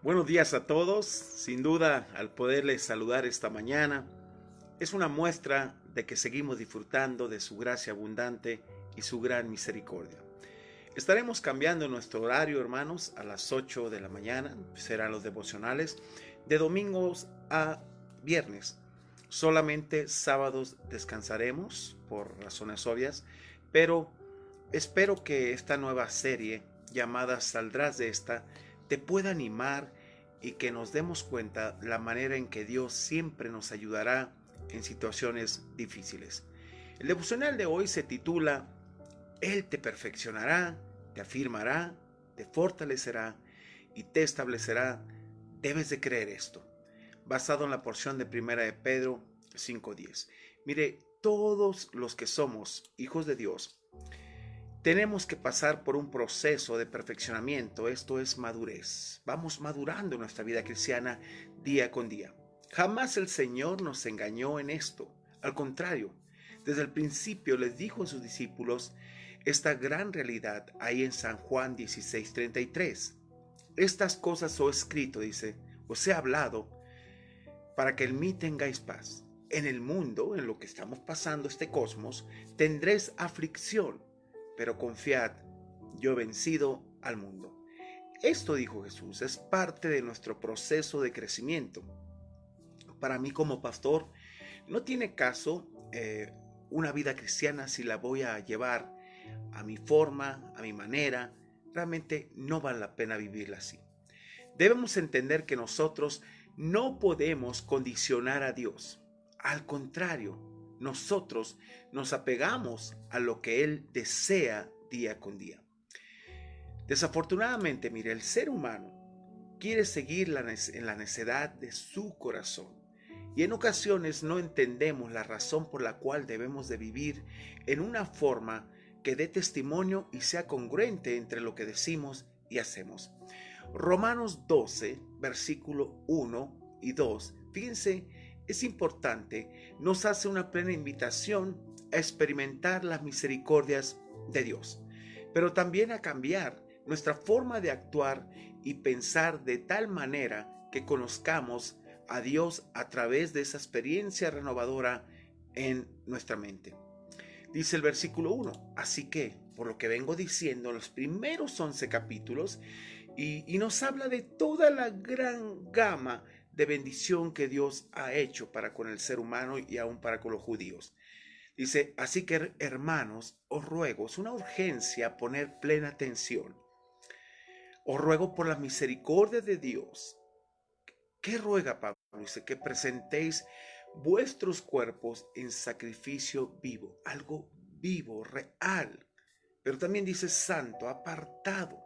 Buenos días a todos. Sin duda, al poderles saludar esta mañana, es una muestra de que seguimos disfrutando de su gracia abundante y su gran misericordia. Estaremos cambiando nuestro horario, hermanos, a las 8 de la mañana. Serán los devocionales de domingos a viernes. Solamente sábados descansaremos por razones obvias, pero espero que esta nueva serie llamada Saldrás de esta te pueda animar y que nos demos cuenta la manera en que Dios siempre nos ayudará en situaciones difíciles. El devocional de hoy se titula Él te perfeccionará, te afirmará, te fortalecerá y te establecerá. Debes de creer esto. Basado en la porción de Primera de Pedro 5:10. Mire, todos los que somos hijos de Dios tenemos que pasar por un proceso de perfeccionamiento, esto es madurez. Vamos madurando en nuestra vida cristiana día con día. Jamás el Señor nos engañó en esto. Al contrario, desde el principio les dijo a sus discípulos esta gran realidad ahí en San Juan 16:33. Estas cosas os he escrito, dice, os he hablado para que en mí tengáis paz. En el mundo, en lo que estamos pasando, este cosmos, tendréis aflicción, pero confiad, yo he vencido al mundo. Esto, dijo Jesús, es parte de nuestro proceso de crecimiento. Para mí como pastor, no tiene caso una vida cristiana si la voy a llevar a mi forma, a mi manera. Realmente no vale la pena vivirla así. Debemos entender que nosotros no podemos condicionar a Dios. Al contrario, nosotros nos apegamos a lo que Él desea día con día. Desafortunadamente, mire, el ser humano quiere seguir en la necedad de su corazón. Y en ocasiones no entendemos la razón por la cual debemos de vivir en una forma que dé testimonio y sea congruente entre lo que decimos y hacemos. Romanos 12, versículo 1 y 2, fíjense, es importante, nos hace una plena invitación a experimentar las misericordias de Dios, pero también a cambiar nuestra forma de actuar y pensar de tal manera que conozcamos a Dios a través de esa experiencia renovadora en nuestra mente. Dice el versículo 1, así que, por lo que vengo diciendo, los primeros 11 capítulos, y nos habla de toda la gran gama de bendición que Dios ha hecho para con el ser humano y aún para con los judíos. Dice, así que hermanos, os ruego, es una urgencia poner plena atención. Os ruego por la misericordia de Dios. ¿Qué ruega Pablo? Dice que presentéis vuestros cuerpos en sacrificio vivo, algo vivo, real. Pero también dice santo, apartado,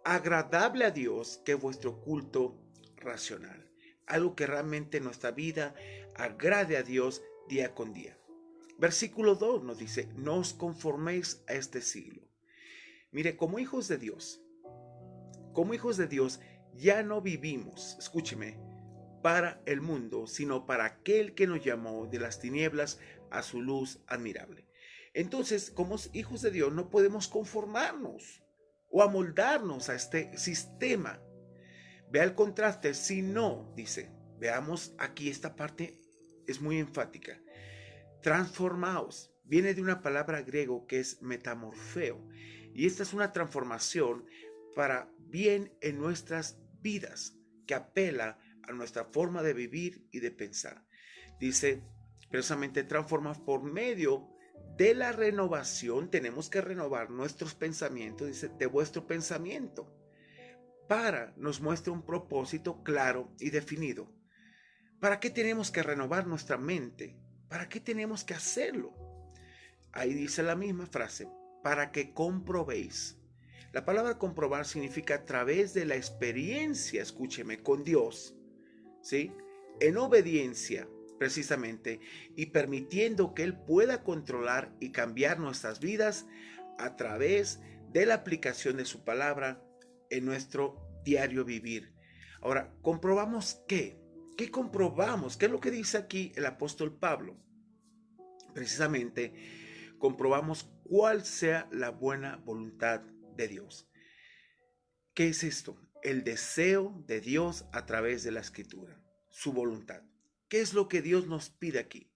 agradable a Dios, que es vuestro culto racional. Algo que realmente en nuestra vida agrade a Dios día con día. Versículo 2 nos dice, no os conforméis a este siglo. Mire, como hijos de Dios, ya no vivimos, escúcheme, para el mundo, sino para aquel que nos llamó de las tinieblas a su luz admirable. Entonces, como hijos de Dios, no podemos conformarnos o amoldarnos a este sistema. Vea el contraste, si no, dice, veamos aquí esta parte es muy enfática. Transformaos, viene de una palabra griego que es metamorfeo, y esta es una transformación para bien en nuestras vidas, que apela a nuestra forma de vivir y de pensar. Dice, precisamente transformaos por medio de la renovación, tenemos que renovar nuestros pensamientos, dice, de vuestro pensamiento, para nos muestra un propósito claro y definido. ¿Para qué tenemos que renovar nuestra mente? ¿Para qué tenemos que hacerlo? Ahí dice la misma frase, para que comprobéis. La palabra comprobar significa a través de la experiencia, escúcheme, con Dios, ¿sí? En obediencia, precisamente, y permitiendo que Él pueda controlar y cambiar nuestras vidas a través de la aplicación de su palabra en nuestro diario vivir. Ahora, ¿comprobamos qué? ¿Qué comprobamos? ¿Qué es lo que dice aquí el apóstol Pablo? Precisamente, comprobamos cuál sea la buena voluntad de Dios. ¿Qué es esto? el deseo de Dios a través de la Escritura, su voluntad. ¿Qué es lo que Dios nos pide aquí?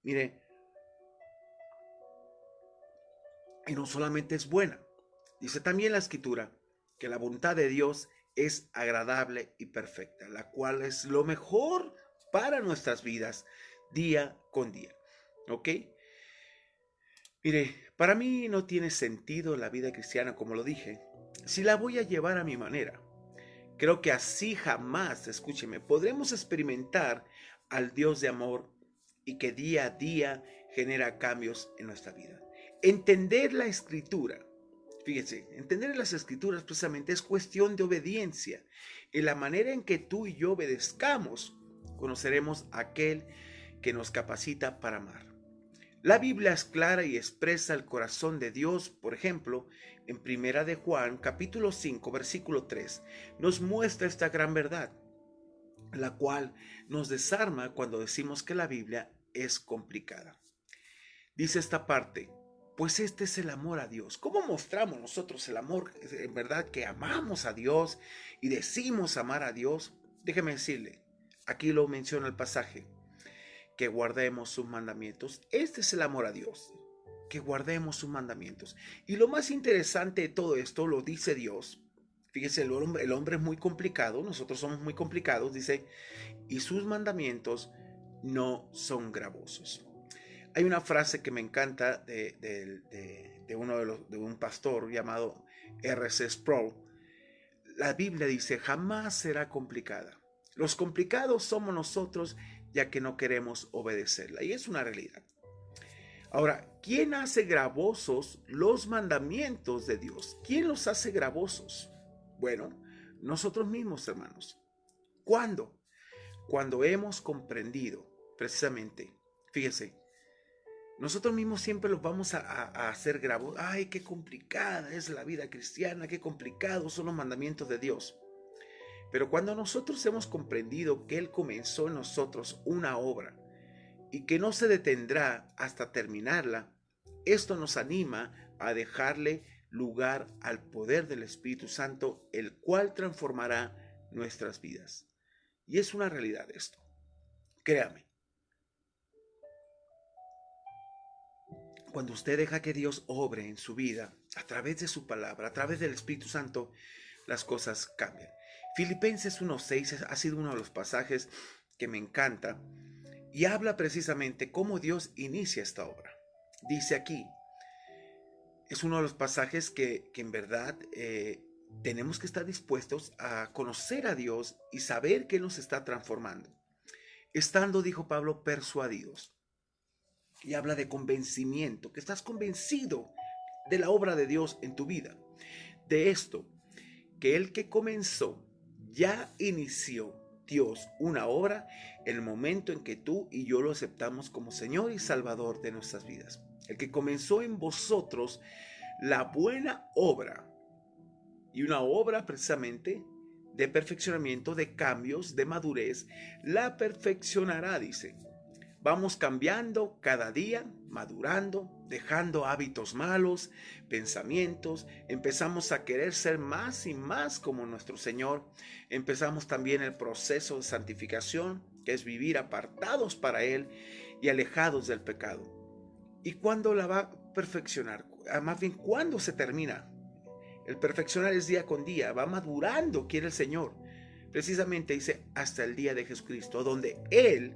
Mire, y no solamente es buena, dice también la Escritura que la voluntad de Dios es agradable y perfecta, la cual es lo mejor para nuestras vidas día con día. ¿Ok? Mire, para mí no tiene sentido la vida cristiana, como lo dije, si la voy a llevar a mi manera. Creo que así jamás, escúcheme, podremos experimentar al Dios de amor y que día a día genera cambios en nuestra vida. Entender la Escritura, fíjense, entender las Escrituras precisamente es cuestión de obediencia. En la manera en que tú y yo obedezcamos, conoceremos a aquel que nos capacita para amar. La Biblia es clara y expresa el corazón de Dios. Por ejemplo, en Primera de Juan, capítulo 5, versículo 3, nos muestra esta gran verdad, la cual nos desarma cuando decimos que la Biblia es complicada. Dice esta parte: pues este es el amor a Dios. ¿Cómo mostramos nosotros el amor? En verdad que amamos a Dios y decimos amar a Dios. Déjeme decirle, aquí lo menciona el pasaje, que guardemos sus mandamientos. Este es el amor a Dios, que guardemos sus mandamientos. Y lo más interesante de todo esto lo dice Dios. Fíjese, el hombre es muy complicado, nosotros somos muy complicados, dice, y sus mandamientos no son gravosos. Hay una frase que me encanta de un pastor llamado R.C. Sproul. La Biblia dice: jamás será complicada. Los complicados somos nosotros, ya que no queremos obedecerla. Y es una realidad. Ahora, ¿quién hace gravosos los mandamientos de Dios? ¿Quién los hace gravosos? Bueno, nosotros mismos, hermanos. ¿Cuándo? Cuando hemos comprendido, precisamente, fíjese, nosotros mismos siempre los vamos a hacer gravosos. Ay, qué complicada es la vida cristiana, qué complicados son los mandamientos de Dios. Pero cuando nosotros hemos comprendido que Él comenzó en nosotros una obra y que no se detendrá hasta terminarla, esto nos anima a dejarle lugar al poder del Espíritu Santo, el cual transformará nuestras vidas. Y es una realidad esto. Créame. Cuando usted deja que Dios obre en su vida, a través de su palabra, a través del Espíritu Santo, las cosas cambian. Filipenses 1:6 ha sido uno de los pasajes que me encanta y habla precisamente cómo Dios inicia esta obra. Dice aquí, es uno de los pasajes que en verdad tenemos que estar dispuestos a conocer a Dios y saber que Él nos está transformando. Estando, dijo Pablo, persuadidos. Y habla de convencimiento, que estás convencido de la obra de Dios en tu vida. De esto, que el que comenzó, ya inició Dios una obra en el momento en que tú y yo lo aceptamos como Señor y Salvador de nuestras vidas. El que comenzó en vosotros la buena obra, y una obra precisamente de perfeccionamiento, de cambios, de madurez, la perfeccionará, dice. Vamos cambiando cada día, madurando, dejando hábitos malos, pensamientos. Empezamos a querer ser más y más como nuestro Señor. Empezamos también el proceso de santificación, que es vivir apartados para Él y alejados del pecado. ¿Y cuándo la va a perfeccionar? Más bien, ¿cuándo se termina? El perfeccionar es día con día, va madurando, quiere el Señor. Precisamente dice, hasta el día de Jesucristo, donde Él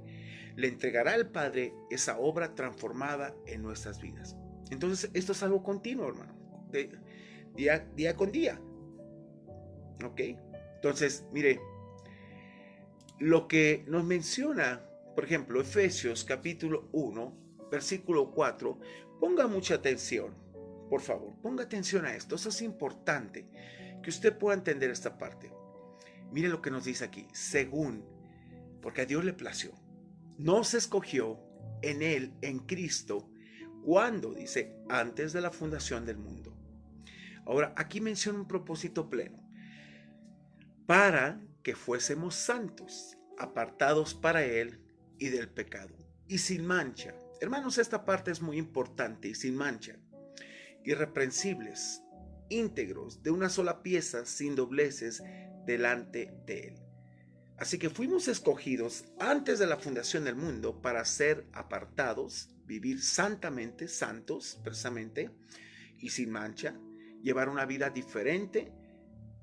le entregará al Padre esa obra transformada en nuestras vidas. Entonces, esto es algo continuo, hermano, de día con día. ¿Ok? Entonces, mire, lo que nos menciona, por ejemplo, Efesios capítulo 1, versículo 4, ponga mucha atención, por favor, ponga atención a esto. Eso es importante, que usted pueda entender esta parte. Mire lo que nos dice aquí, según, porque a Dios le plació. Nos escogió en Él, en Cristo, cuando, dice, antes de la fundación del mundo. Ahora, aquí menciona un propósito pleno, para que fuésemos santos, apartados para Él y del pecado, y sin mancha. Hermanos, esta parte es muy importante, y sin mancha, irreprensibles, íntegros, de una sola pieza, sin dobleces delante de Él. Así que fuimos escogidos antes de la fundación del mundo para ser apartados, vivir santamente, santos precisamente, y sin mancha, llevar una vida diferente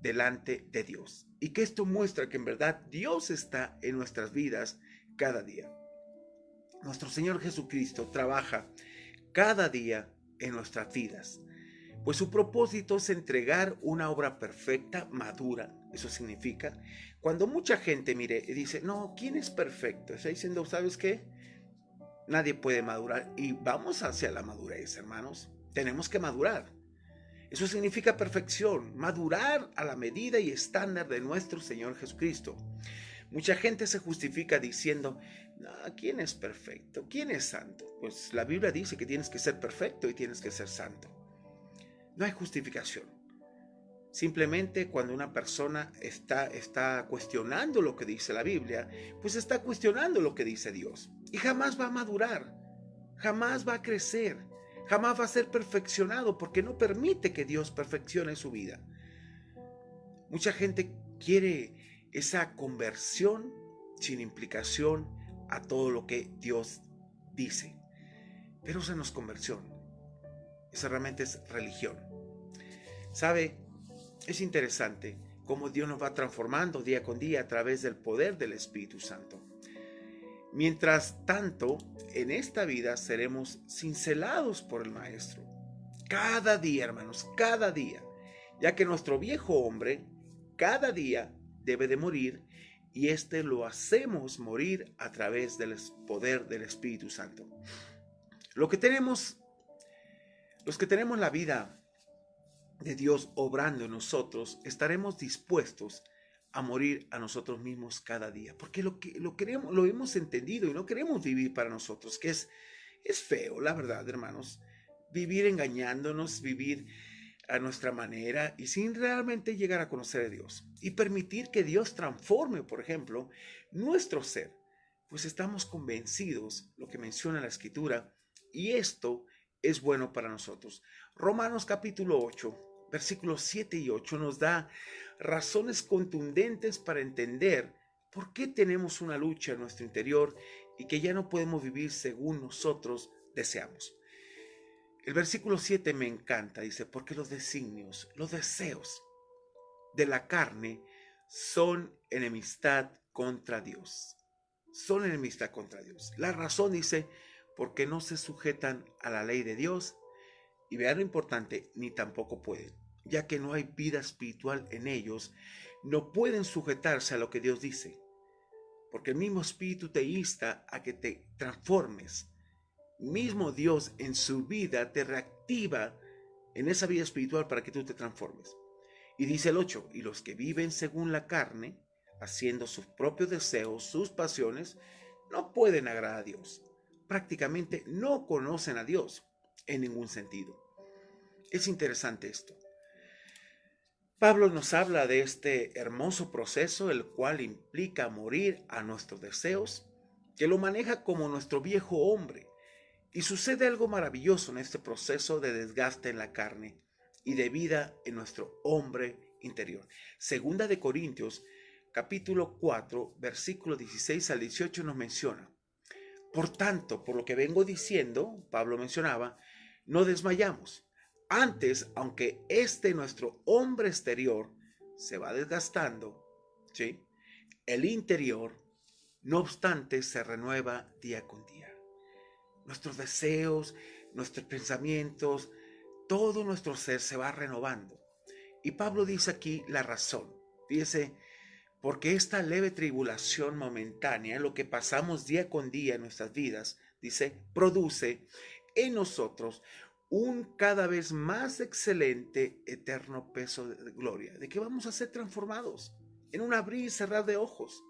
delante de Dios. Y que esto muestra que en verdad Dios está en nuestras vidas cada día. Nuestro Señor Jesucristo trabaja cada día en nuestras vidas, pues su propósito es entregar una obra perfecta, madura. Eso significa, cuando mucha gente mire y dice, no, ¿quién es perfecto? Está diciendo, ¿sabes qué? Nadie puede madurar, y vamos hacia la madurez, hermanos. Tenemos que madurar. Eso significa perfección, madurar a la medida y estándar de nuestro Señor Jesucristo. Mucha gente se justifica diciendo, no, ¿quién es perfecto? ¿Quién es santo? Pues la Biblia dice que tienes que ser perfecto y tienes que ser santo. No hay justificación. Simplemente cuando una persona está cuestionando lo que dice la Biblia, pues está cuestionando lo que dice Dios. Y jamás va a madurar, jamás va a crecer, jamás va a ser perfeccionado, porque no permite que Dios perfeccione su vida. Mucha gente quiere esa conversión sin implicación a todo lo que Dios dice. Pero esa no es conversión, esa realmente es religión. ¿Sabe? Es interesante cómo Dios nos va transformando día con día a través del poder del Espíritu Santo. Mientras tanto, en esta vida seremos cincelados por el Maestro. Cada día, hermanos, cada día. Ya que nuestro viejo hombre, cada día debe de morir, y este lo hacemos morir a través del poder del Espíritu Santo. Los que tenemos la vida de Dios obrando en nosotros, estaremos dispuestos a morir a nosotros mismos cada día, porque lo hemos entendido y no queremos vivir para nosotros, que es feo, la verdad, hermanos, vivir engañándonos, vivir a nuestra manera y sin realmente llegar a conocer a Dios y permitir que Dios transforme, por ejemplo, nuestro ser, pues estamos convencidos, lo que menciona la Escritura, y esto es bueno para nosotros. Romanos capítulo 8, versículos 7 y 8 nos da razones contundentes para entender por qué tenemos una lucha en nuestro interior y que ya no podemos vivir según nosotros deseamos. El versículo 7 me encanta, dice, porque los designios, los deseos de la carne son enemistad contra Dios. Son enemistad contra Dios. La razón dice, porque no se sujetan a la ley de Dios, y vean lo importante, ni tampoco pueden, ya que no hay vida espiritual en ellos, no pueden sujetarse a lo que Dios dice, porque el mismo Espíritu te insta a que te transformes. Mismo Dios en su vida te reactiva en esa vida espiritual para que tú te transformes. Y dice el 8, y los que viven según la carne, haciendo sus propios deseos, sus pasiones, no pueden agradar a Dios. Prácticamente no conocen a Dios en ningún sentido. Es interesante esto. Pablo nos habla de este hermoso proceso, el cual implica morir a nuestros deseos, que lo maneja como nuestro viejo hombre. Y sucede algo maravilloso en este proceso de desgaste en la carne y de vida en nuestro hombre interior. Segunda de Corintios, capítulo 4, versículo 16 al 18 nos menciona: por tanto, por lo que vengo diciendo, Pablo mencionaba, no desmayamos. Antes, aunque nuestro hombre exterior se va desgastando, ¿sí?, el interior, no obstante, se renueva día con día. Nuestros deseos, nuestros pensamientos, todo nuestro ser se va renovando. Y Pablo dice aquí la razón. Fíjese, porque esta leve tribulación momentánea, lo que pasamos día con día en nuestras vidas, dice, produce en nosotros un cada vez más excelente, eterno peso de gloria, de que vamos a ser transformados en un abrir y cerrar de ojos.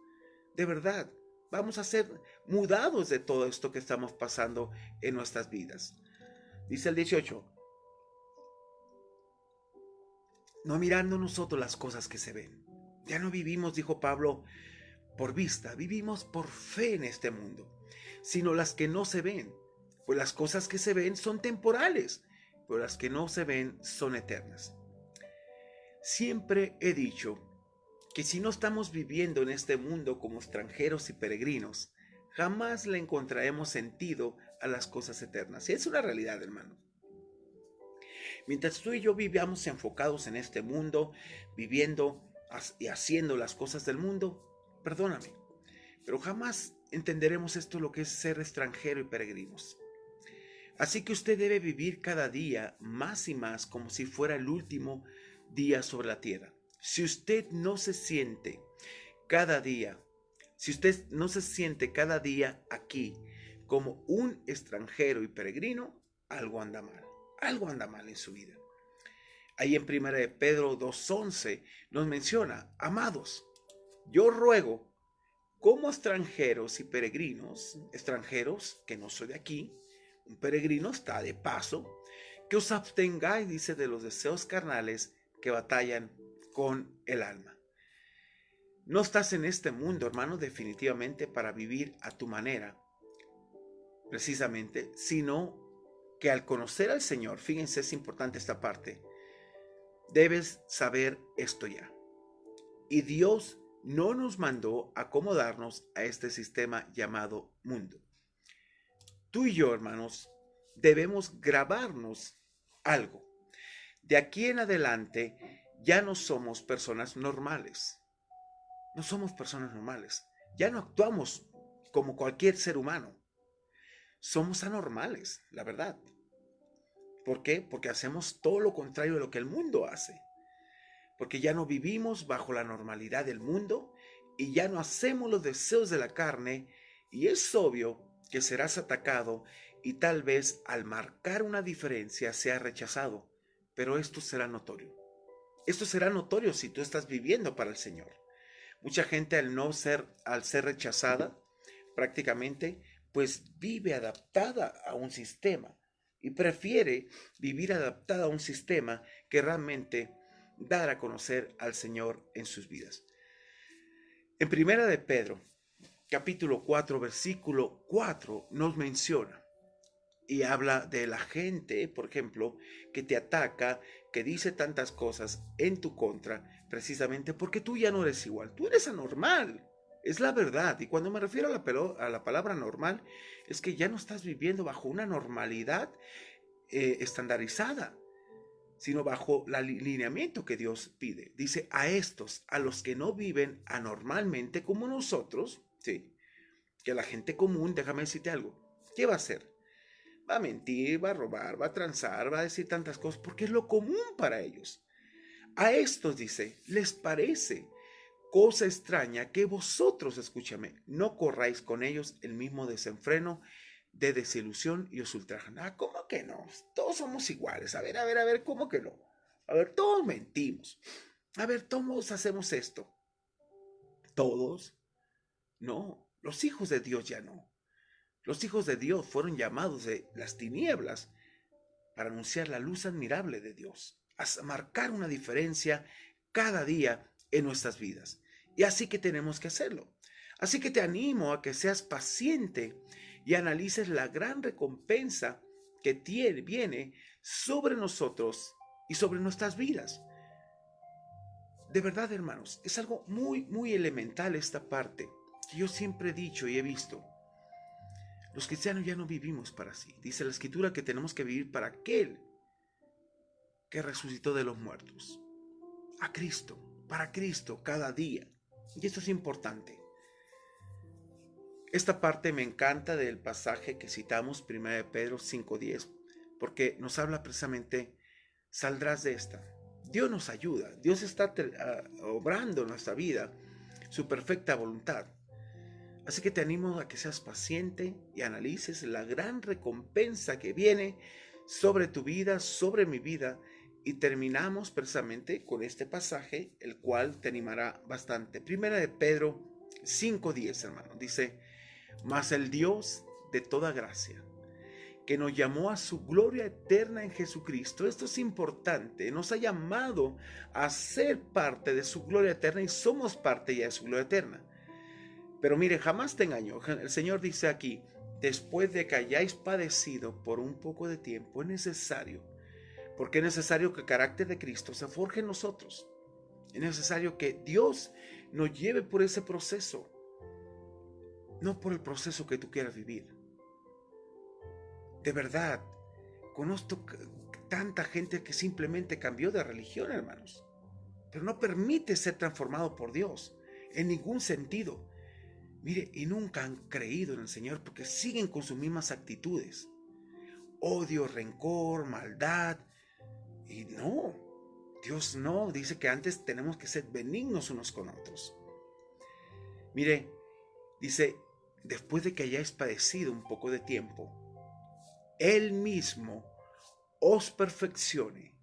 De verdad, vamos a ser mudados de todo esto que estamos pasando en nuestras vidas. Dice el 18, no mirando nosotros las cosas que se ven. Ya no vivimos, dijo Pablo, por vista, vivimos por fe en este mundo, sino las que no se ven. Pues las cosas que se ven son temporales, pero las que no se ven son eternas. Siempre he dicho que si no estamos viviendo en este mundo como extranjeros y peregrinos, jamás le encontraremos sentido a las cosas eternas. Y es una realidad, hermano. Mientras tú y yo vivamos enfocados en este mundo, viviendo y haciendo las cosas del mundo, perdóname, pero jamás entenderemos esto lo que es ser extranjero y peregrinos. Así que usted debe vivir cada día más y más como si fuera el último día sobre la tierra. Si usted no se siente cada día, si usted no se siente cada día aquí como un extranjero y peregrino, algo anda mal. Algo anda mal en su vida. Ahí en 1 de Pedro 2:11 nos menciona: amados, yo ruego como extranjeros y peregrinos, extranjeros que no soy de aquí, un peregrino está de paso, que os abstengáis, dice, de los deseos carnales que batallan con el alma. No estás en este mundo, hermano, definitivamente para vivir a tu manera, precisamente, sino que al conocer al Señor, fíjense, es importante esta parte, debes saber esto ya. Y Dios no nos mandó acomodarnos a este sistema llamado mundo. Tú y yo, hermanos, debemos grabarnos algo. De aquí en adelante ya no somos personas normales. No somos personas normales. Ya no actuamos como cualquier ser humano. Somos anormales, la verdad. ¿Por qué? Porque hacemos todo lo contrario de lo que el mundo hace. Porque ya no vivimos bajo la normalidad del mundo y ya no hacemos los deseos de la carne, y es obvio que serás atacado y tal vez al marcar una diferencia sea rechazado, pero esto será notorio. Esto será notorio si tú estás viviendo para el Señor. Mucha gente al ser rechazada, prácticamente, pues vive adaptada a un sistema y prefiere vivir adaptada a un sistema que realmente dar a conocer al Señor en sus vidas. En 1 de Pedro, capítulo 4, versículo 4, nos menciona y habla de la gente, por ejemplo, que te ataca, que dice tantas cosas en tu contra, precisamente porque tú ya no eres igual, tú eres anormal, es la verdad. Y cuando me refiero a la palabra normal, es que ya no estás viviendo bajo una normalidad estandarizada, sino bajo el lineamiento que Dios pide. Dice: a estos, a los que no viven anormalmente como nosotros, ¿sí? Que la gente común, déjame decirte algo, ¿qué va a hacer? Va a mentir, va a robar, va a transar, va a decir tantas cosas, porque es lo común para ellos. A estos, dice, les parece cosa extraña que vosotros, escúchame, no corráis con ellos el mismo desenfreno de desilusión y os ultrajan. Ah, ¿cómo que no? Todos somos iguales. A ver, ¿cómo que no? A ver, todos mentimos. A ver, todos hacemos esto. ¿Todos? No, los hijos de Dios ya no. Los hijos de Dios fueron llamados de las tinieblas para anunciar la luz admirable de Dios, a marcar una diferencia cada día en nuestras vidas. Y así que tenemos que hacerlo. Así que te animo a que seas paciente y analices la gran recompensa que viene sobre nosotros y sobre nuestras vidas. De verdad, hermanos, es algo muy, muy elemental esta parte que yo siempre he dicho y he visto. Los cristianos ya no vivimos para sí. Dice la Escritura que tenemos que vivir para aquel que resucitó de los muertos. A Cristo, para Cristo, cada día. Y esto es importante. Esta parte me encanta del pasaje que citamos, 1 de Pedro 5:10, porque nos habla precisamente: saldrás de esta. Dios nos ayuda. Dios está obrando en nuestra vida su perfecta voluntad. Así que te animo a que seas paciente y analices la gran recompensa que viene sobre tu vida, sobre mi vida. Y terminamos precisamente con este pasaje, el cual te animará bastante. 1 de Pedro 5:10, hermano. Dice: mas el Dios de toda gracia, que nos llamó a su gloria eterna en Jesucristo. Esto es importante. Nos ha llamado a ser parte de su gloria eterna y somos parte ya de su gloria eterna. Pero mire, jamás te engañó. El Señor dice aquí: después de que hayáis padecido por un poco de tiempo, porque es necesario que el carácter de Cristo se forje en nosotros. Es necesario que Dios nos lleve por ese proceso, no por el proceso que tú quieras vivir. De verdad, conozco tanta gente que simplemente cambió de religión, hermanos, pero no permite ser transformado por Dios en ningún sentido. Mire, y nunca han creído en el Señor porque siguen con sus mismas actitudes. Odio, rencor, maldad. Y no, Dios no, dice que antes tenemos que ser benignos unos con otros. Mire, dice, después de que hayáis padecido un poco de tiempo, Él mismo os perfeccione,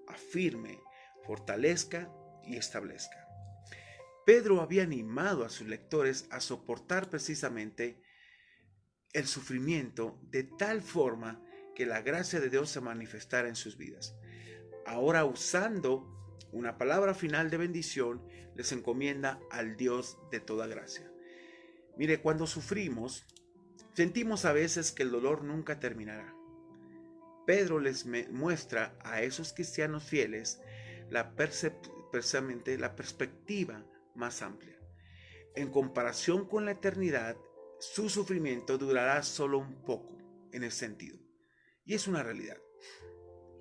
afirme, fortalezca y establezca. Pedro había animado a sus lectores a soportar precisamente el sufrimiento de tal forma que la gracia de Dios se manifestara en sus vidas. Ahora, usando una palabra final de bendición, les encomienda al Dios de toda gracia. Mire, cuando sufrimos, sentimos a veces que el dolor nunca terminará. Pedro les muestra a esos cristianos fieles precisamente la perspectiva más amplia. En comparación con la eternidad, su sufrimiento durará solo un poco en ese sentido. Y es una realidad.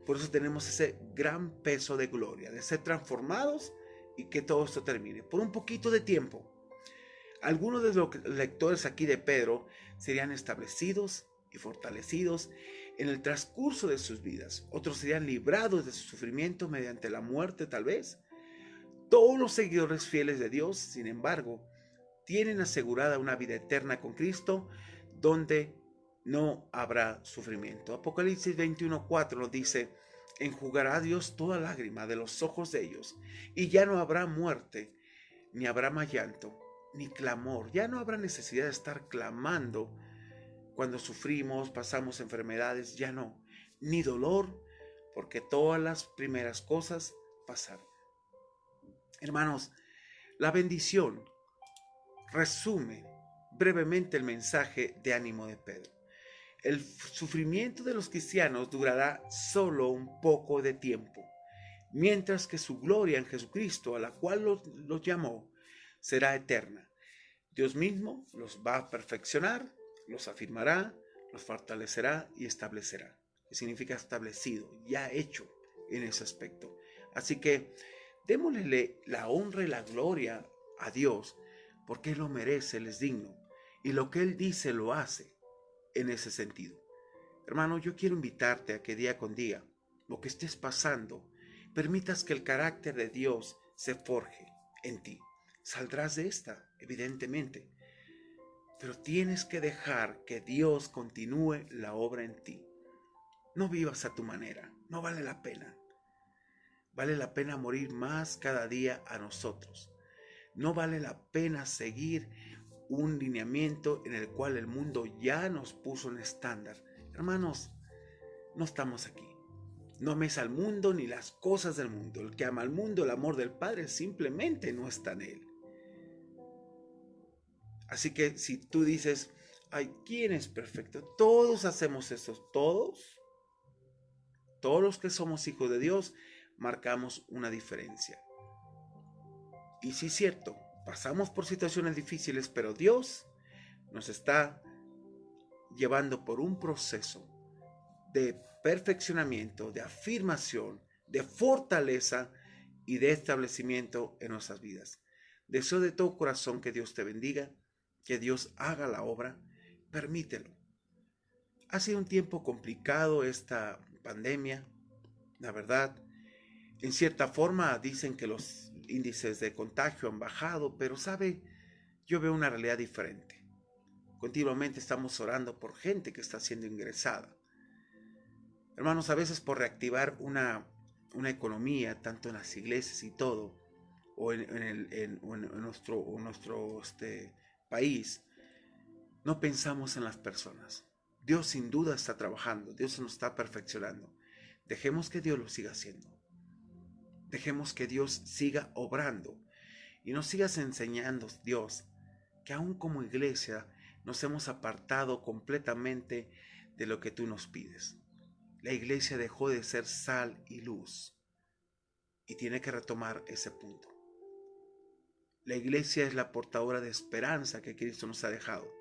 Por eso tenemos ese gran peso de gloria, de ser transformados y que todo esto termine. Por un poquito de tiempo. Algunos de los lectores aquí de Pedro serían establecidos y fortalecidos en el transcurso de sus vidas. Otros serían librados de su sufrimiento mediante la muerte tal vez. Todos los seguidores fieles de Dios, sin embargo, tienen asegurada una vida eterna con Cristo donde no habrá sufrimiento. Apocalipsis 21:4 nos dice: enjugará Dios toda lágrima de los ojos de ellos, y ya no habrá muerte, ni habrá más llanto, ni clamor. Ya no habrá necesidad de estar clamando cuando sufrimos, pasamos enfermedades, ya no. Ni dolor, porque todas las primeras cosas pasaron. Hermanos, la bendición resume brevemente el mensaje de ánimo de Pedro. El sufrimiento de los cristianos durará solo un poco de tiempo, mientras que su gloria en Jesucristo, a la cual los llamó, será eterna. Dios mismo los va a perfeccionar, los afirmará, los fortalecerá y establecerá. Que significa establecido, ya hecho en ese aspecto. Así que démosle la honra y la gloria a Dios, porque Él lo merece, Él es digno. Y lo que Él dice lo hace en ese sentido. Hermano, yo quiero invitarte a que día con día, lo que estés pasando, permitas que el carácter de Dios se forje en ti. Saldrás de esta, evidentemente, pero tienes que dejar que Dios continúe la obra en ti. No vivas a tu manera, no vale la pena. Vale la pena morir más cada día a nosotros. No vale la pena seguir un lineamiento en el cual el mundo ya nos puso un estándar. Hermanos, no estamos aquí. No ames al mundo ni las cosas del mundo. El que ama al mundo, el amor del Padre simplemente no está en él. Así que si tú dices, ay, ¿quién es perfecto? Todos hacemos eso, todos los que somos hijos de Dios, marcamos una diferencia. Y sí es cierto, pasamos por situaciones difíciles, pero Dios nos está llevando por un proceso de perfeccionamiento, de afirmación, de fortaleza y de establecimiento en nuestras vidas. Deseo de todo corazón que Dios te bendiga, que Dios haga la obra, permítelo. Ha sido un tiempo complicado esta pandemia, la verdad. En cierta forma dicen que los índices de contagio han bajado, pero sabe, yo veo una realidad diferente. Continuamente estamos orando por gente que está siendo ingresada. Hermanos, a veces por reactivar una economía, tanto en las iglesias y todo, o en nuestro país, no pensamos en las personas. Dios sin duda está trabajando, Dios nos está perfeccionando. Dejemos que Dios lo siga haciendo. Dejemos que Dios siga obrando y nos sigas enseñando, Dios, que aún como iglesia nos hemos apartado completamente de lo que tú nos pides. La iglesia dejó de ser sal y luz y tiene que retomar ese punto. La iglesia es la portadora de esperanza que Cristo nos ha dejado,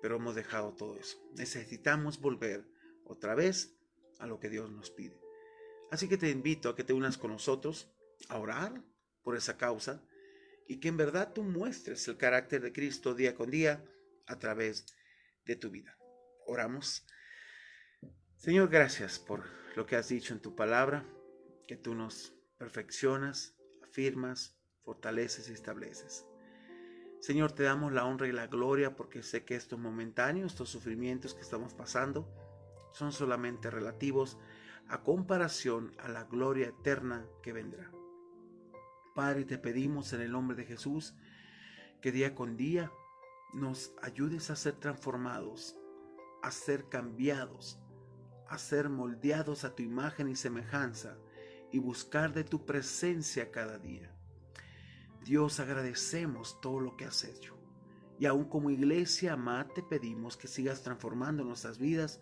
pero hemos dejado todo eso. Necesitamos volver otra vez a lo que Dios nos pide. Así que te invito a que te unas con nosotros a orar por esa causa y que en verdad tú muestres el carácter de Cristo día con día a través de tu vida. Oramos. Señor, gracias por lo que has dicho en tu palabra, que tú nos perfeccionas, afirmas, fortaleces y estableces. Señor, te damos la honra y la gloria porque sé que estos momentáneos, estos sufrimientos que estamos pasando son solamente relativos a comparación a la gloria eterna que vendrá. Padre, te pedimos en el nombre de Jesús que día con día nos ayudes a ser transformados, a ser cambiados, a ser moldeados a tu imagen y semejanza y buscar de tu presencia cada día. Dios, agradecemos todo lo que has hecho. Y aún como iglesia, amada, te pedimos que sigas transformando nuestras vidas.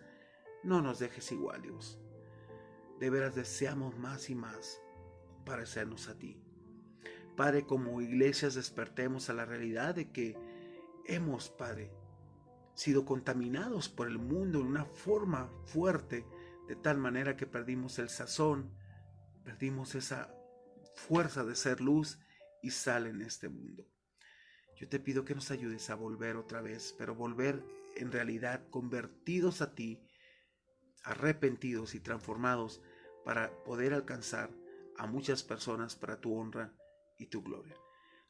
No nos dejes igual, Dios. De veras deseamos más y más parecernos a ti. Padre, como iglesias despertemos a la realidad de que hemos, Padre, sido contaminados por el mundo en una forma fuerte, de tal manera que perdimos el sazón, perdimos esa fuerza de ser luz y sal en este mundo. Yo te pido que nos ayudes a volver otra vez, pero volver en realidad convertidos a ti, arrepentidos y transformados para poder alcanzar a muchas personas para tu honra y tu gloria.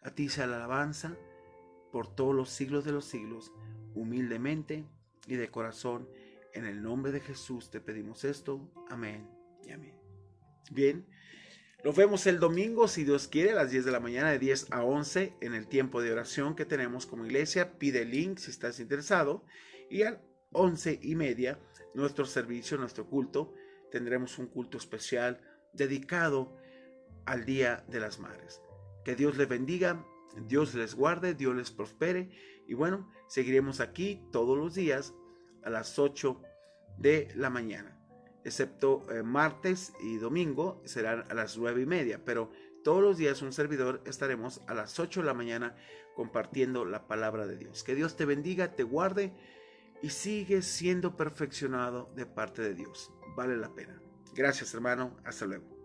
A ti sea la alabanza por todos los siglos de los siglos, humildemente y de corazón. En el nombre de Jesús te pedimos esto. Amén y amén. Bien. Nos vemos el domingo, si Dios quiere, a las 10 de la mañana, de 10 a 11, en el tiempo de oración que tenemos como iglesia. Pide el link si estás interesado. Y a 11:30, nuestro servicio, nuestro culto, tendremos un culto especial dedicado al Día de las Madres. Que Dios les bendiga, Dios les guarde, Dios les prospere. Y bueno, seguiremos aquí todos los días a las 8 de la mañana. Excepto martes y domingo serán a las 9:30, pero todos los días un servidor estaremos a las 8 de la mañana compartiendo la palabra de Dios. Que Dios te bendiga, te guarde y sigue siendo perfeccionado de parte de Dios. Vale la pena. Gracias, hermano. Hasta luego.